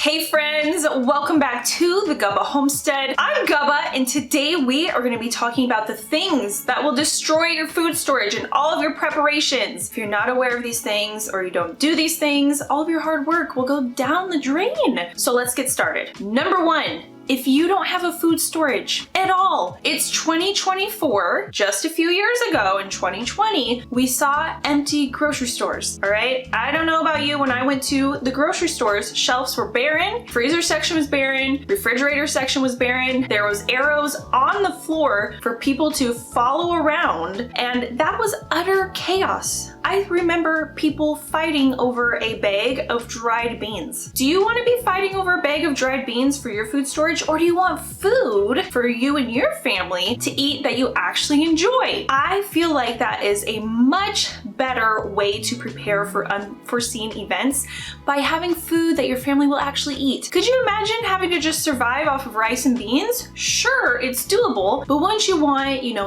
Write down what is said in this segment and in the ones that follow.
Hey friends, welcome back to the Gubba Homestead. I'm Gubba, and today we are going to be talking about the things that will destroy your food storage and all of your preparations. If you're not aware of these things or you don't do these things, all of your hard work will go down the drain. So let's get started. Number one, if you don't have a food storage at all, it's 2024. Just a few years ago in 2020, we saw empty grocery stores, all right? I don't know about you, when I went to the grocery stores, shelves were barren, freezer section was barren, refrigerator section was barren, there was arrows on the floor for people to follow around, and that was utter chaos. I remember people fighting over a bag of dried beans. Do you want to be fighting over a bag of dried beans for your food storage? Or do you want food for you and your family to eat that you actually enjoy? I feel like that is a much better way to prepare for unforeseen events by having food that your family will actually eat. Could you imagine having to just survive off of rice and beans? Sure, it's doable, but once you want,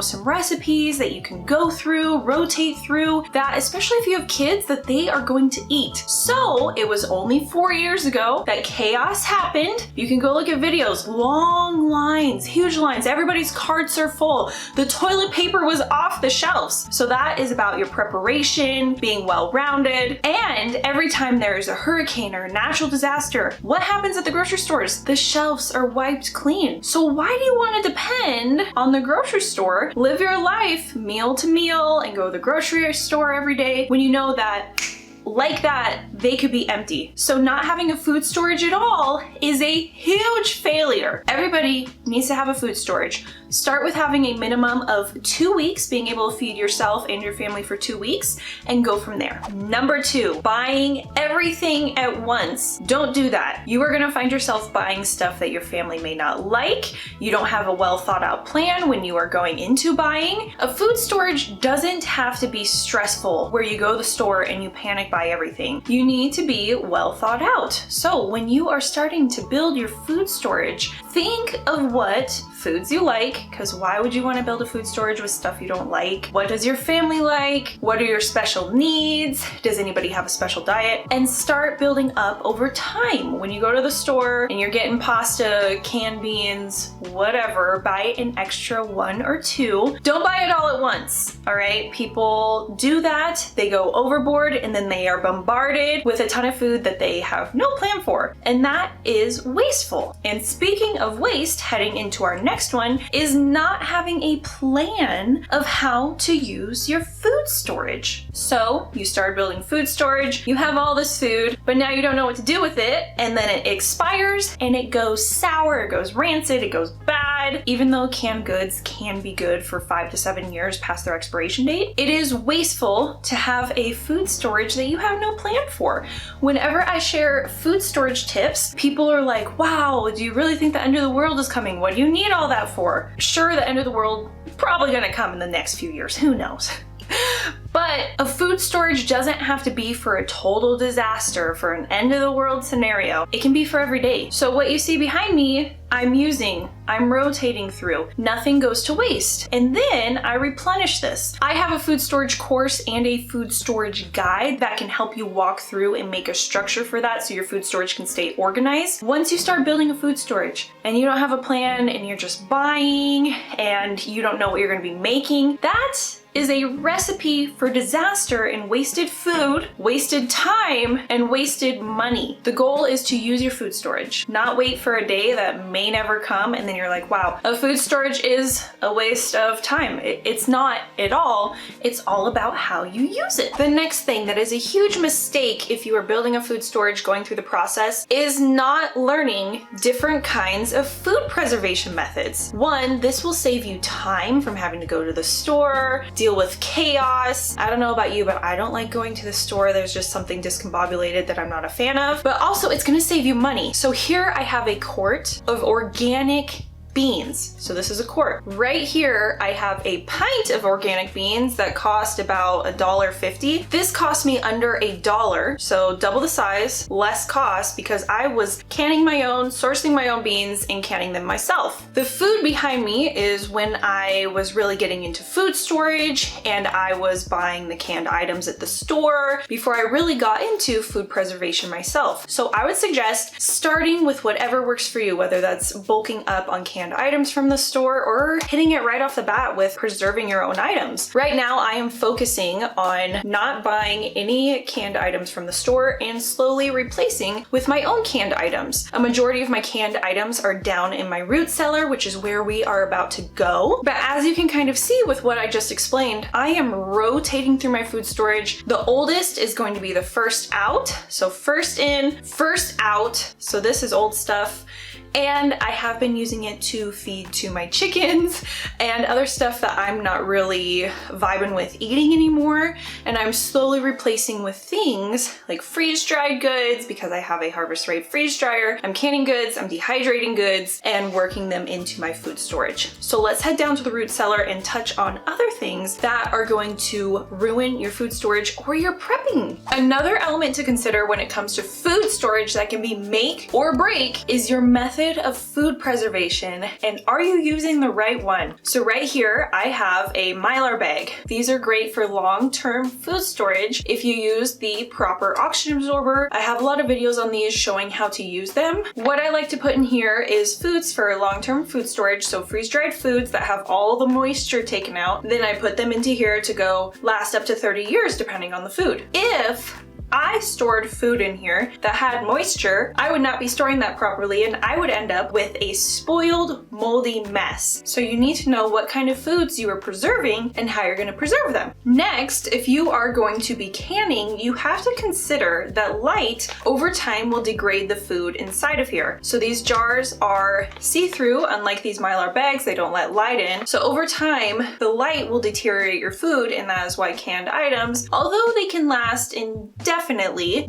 some recipes that you can go through, rotate through, that especially if you have kids that they are going to eat. So it was only 4 years ago that chaos happened. You can go look at videos. Long lines, huge lines, everybody's carts are full. The toilet paper was off the shelves. So that is about your preparation, being well-rounded, and every time there's a hurricane or a natural disaster, what happens at the grocery stores? The shelves are wiped clean. So why do you want to depend on the grocery store, live your life meal to meal, and go to the grocery store every day when you know that like that, they could be empty. So not having a food storage at all is a huge failure. Everybody needs to have a food storage. Start with having a minimum of 2 weeks, being able to feed yourself and your family for 2 weeks, and go from there. Number two, buying everything at once. Don't do that. You are gonna find yourself buying stuff that your family may not like. You don't have a well thought out plan when you are going into buying. A food storage doesn't have to be stressful where you go to the store and you panic buy everything. You need to be well thought out. So when you are starting to build your food storage, think of what foods you like, because why would you want to build a food storage with stuff you don't like? What does your family like? What are your special needs? Does anybody have a special diet? And start building up over time. When you go to the store and you're getting pasta, canned beans, whatever, buy an extra 1 or 2. Don't buy it all at once, all right? People do that, they go overboard, and then they are bombarded with a ton of food that they have no plan for. And that is wasteful. And speaking of waste, heading into our next one is not having a plan of how to use your food storage. So you start building food storage, you have all this food, but now you don't know what to do with it, and then it expires and it goes sour, it goes rancid, it goes bad. Even though canned goods can be good for 5 to 7 years past their expiration date, it is wasteful to have a food storage that you have no plan for. Whenever I share food storage tips, people are like, wow, do you really think the end of the world is coming? What do you need all that for? Sure, the end of the world probably gonna come in the next few years, who knows? But a food storage doesn't have to be for a total disaster, for an end of the world scenario. It can be for every day. So what you see behind me, I'm rotating through. Nothing goes to waste. And then I replenish this. I have a food storage course and a food storage guide that can help you walk through and make a structure for that so your food storage can stay organized. Once you start building a food storage and you don't have a plan and you're just buying and you don't know what you're gonna be making, that is a recipe for disaster and wasted food, wasted time, and wasted money. The goal is to use your food storage, not wait for a day that may never come and then you're like, wow, a food storage is a waste of time. It's not at all. It's all about how you use it. The next thing that is a huge mistake if you are building a food storage going through the process is not learning different kinds of food preservation methods. One, this will save you time from having to go to the store, deal with chaos. I don't know about you, but I don't like going to the store. There's just something discombobulated that I'm not a fan of. But also it's gonna save you money. So here I have a quart of organic beans. So this is a quart. Right here, I have a pint of organic beans that cost about $1.50. This cost me under $1, so double the size, less cost, because I was canning my own, sourcing my own beans, and canning them myself. The food behind me is when I was really getting into food storage and I was buying the canned items at the store before I really got into food preservation myself. So I would suggest starting with whatever works for you, whether that's bulking up on canned items from the store or hitting it right off the bat with preserving your own items. Right now, I am focusing on not buying any canned items from the store and slowly replacing with my own canned items. A majority of my canned items are down in my root cellar, which is where we are about to go. But as you can kind of see with what I just explained, I am rotating through my food storage. The oldest is going to be the first out. So first in, first out. So this is old stuff. And I have been using it to feed to my chickens and other stuff that I'm not really vibing with eating anymore. And I'm slowly replacing with things like freeze-dried goods because I have a Harvest Right freeze dryer. I'm canning goods, I'm dehydrating goods, and working them into my food storage. So let's head down to the root cellar and touch on other things that are going to ruin your food storage or your prepping. Another element to consider when it comes to food storage that can be make or break is your method of food preservation, and are you using the right one? So right here I have a Mylar bag. These are great for long-term food storage if you use the proper oxygen absorber. I have a lot of videos on these showing how to use them. What I like to put in here is foods for long-term food storage, so freeze-dried foods that have all the moisture taken out. Then I put them into here to go last up to 30 years depending on the food. If I stored food in here that had moisture, I would not be storing that properly and I would end up with a spoiled, moldy mess. So you need to know what kind of foods you are preserving and how you're going to preserve them. Next, if you are going to be canning, you have to consider that light over time will degrade the food inside of here. So these jars are see-through, unlike these Mylar bags, they don't let light in. So over time, the light will deteriorate your food, and that is why canned items, although they can last indefinitely,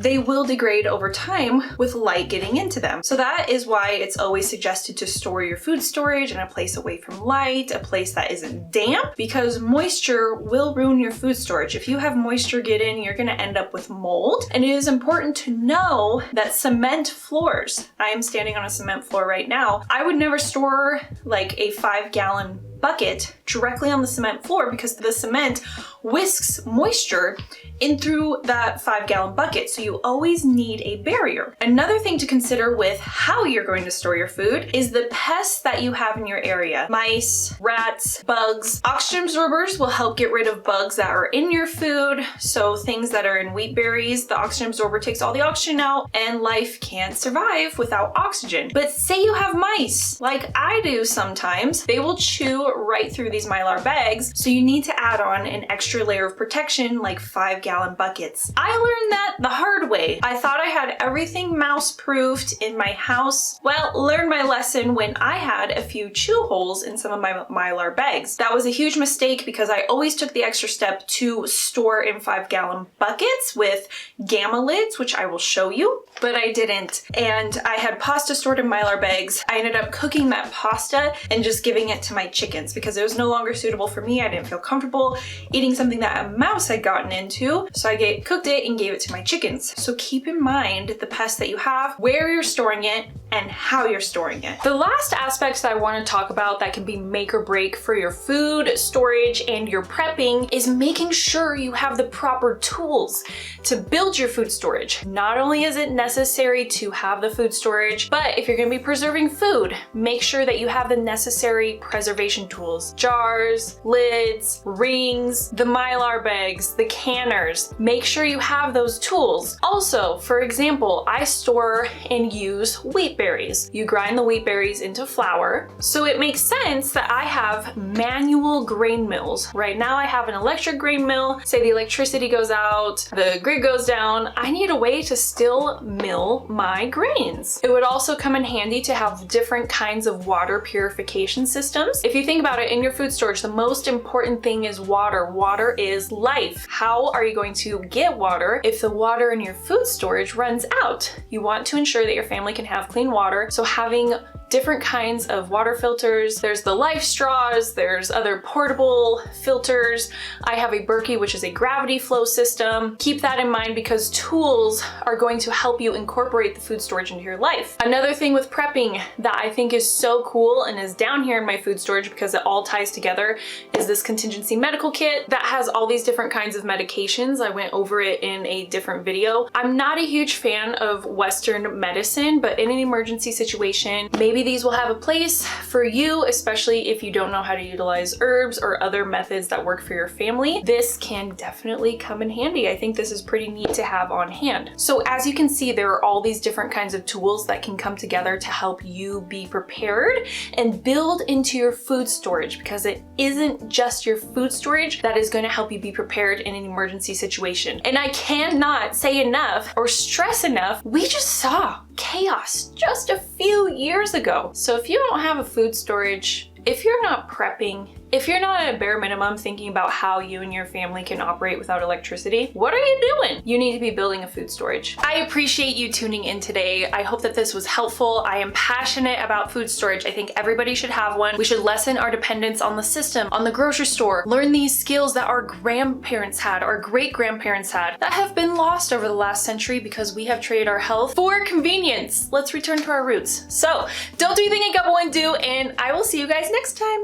they will degrade over time with light getting into them. So that is why it's always suggested to store your food storage in a place away from light, a place that isn't damp, because moisture will ruin your food storage. If you have moisture get in, you're gonna end up with mold. And it is important to know that cement floors, I am standing on a cement floor right now, I would never store like a 5-gallon bucket directly on the cement floor because the cement whisks moisture in through that 5-gallon bucket. So you always need a barrier. Another thing to consider with how you're going to store your food is the pests that you have in your area. Mice, rats, bugs. Oxygen absorbers will help get rid of bugs that are in your food. So things that are in wheat berries, the oxygen absorber takes all the oxygen out and life can't survive without oxygen. But say you have mice, like I do sometimes, they will chew right through these Mylar bags. So you need to add on an extra layer of protection like 5-gallon buckets. I learned that the hard way. I thought I had everything mouse-proofed in my house. Well, learned my lesson when I had a few chew holes in some of my Mylar bags. That was a huge mistake because I always took the extra step to store in 5-gallon buckets with gamma lids, which I will show you, but I didn't. And I had pasta stored in Mylar bags. I ended up cooking that pasta and just giving it to my chickens because it was no longer suitable for me. I didn't feel comfortable eating something that a mouse had gotten into. So I cooked it and gave it to my chickens. So keep in mind the pests that you have, where you're storing it, and how you're storing it. The last aspects that I want to talk about that can be make or break for your food storage and your prepping is making sure you have the proper tools to build your food storage. Not only is it necessary to have the food storage, but if you're going to be preserving food, make sure that you have the necessary preservation tools. Jars, lids, rings, the Mylar bags, the canners. Make sure you have those tools. Also, for example, I store and use wheat berries. You grind the wheat berries into flour, so it makes sense that I have manual grain mills. Right now I have an electric grain mill. Say the electricity goes out, the grid goes down, I need a way to still mill my grains. It would also come in handy to have different kinds of water purification systems. If you think about it, in your food storage, the most important thing is water. Water is life. How are you going to get water if the water in your food storage runs out? You want to ensure that your family can have clean water, so having different kinds of water filters. There's the Life straws, there's other portable filters. I have a Berkey, which is a gravity flow system. Keep that in mind because tools are going to help you incorporate the food storage into your life. Another thing with prepping that I think is so cool and is down here in my food storage because it all ties together is this contingency medical kit that has all these different kinds of medications. I went over it in a different video. I'm not a huge fan of Western medicine, but in an emergency situation, maybe these will have a place for you, especially if you don't know how to utilize herbs or other methods that work for your family. This can definitely come in handy. I think this is pretty neat to have on hand. So as you can see, there are all these different kinds of tools that can come together to help you be prepared and build into your food storage, because it isn't just your food storage that is going to help you be prepared in an emergency situation. And I cannot say enough or stress enough, we just saw chaos just a few years ago. So if you don't have a food storage, if you're not prepping, if you're not at a bare minimum thinking about how you and your family can operate without electricity, what are you doing? You need to be building a food storage. I appreciate you tuning in today. I hope that this was helpful. I am passionate about food storage. I think everybody should have one. We should lessen our dependence on the system, on the grocery store, learn these skills that our grandparents had, our great-grandparents had, that have been lost over the last century because we have traded our health for convenience. Let's return to our roots. So don't do anything a Gubba wouldn't do, and I will see you guys next time.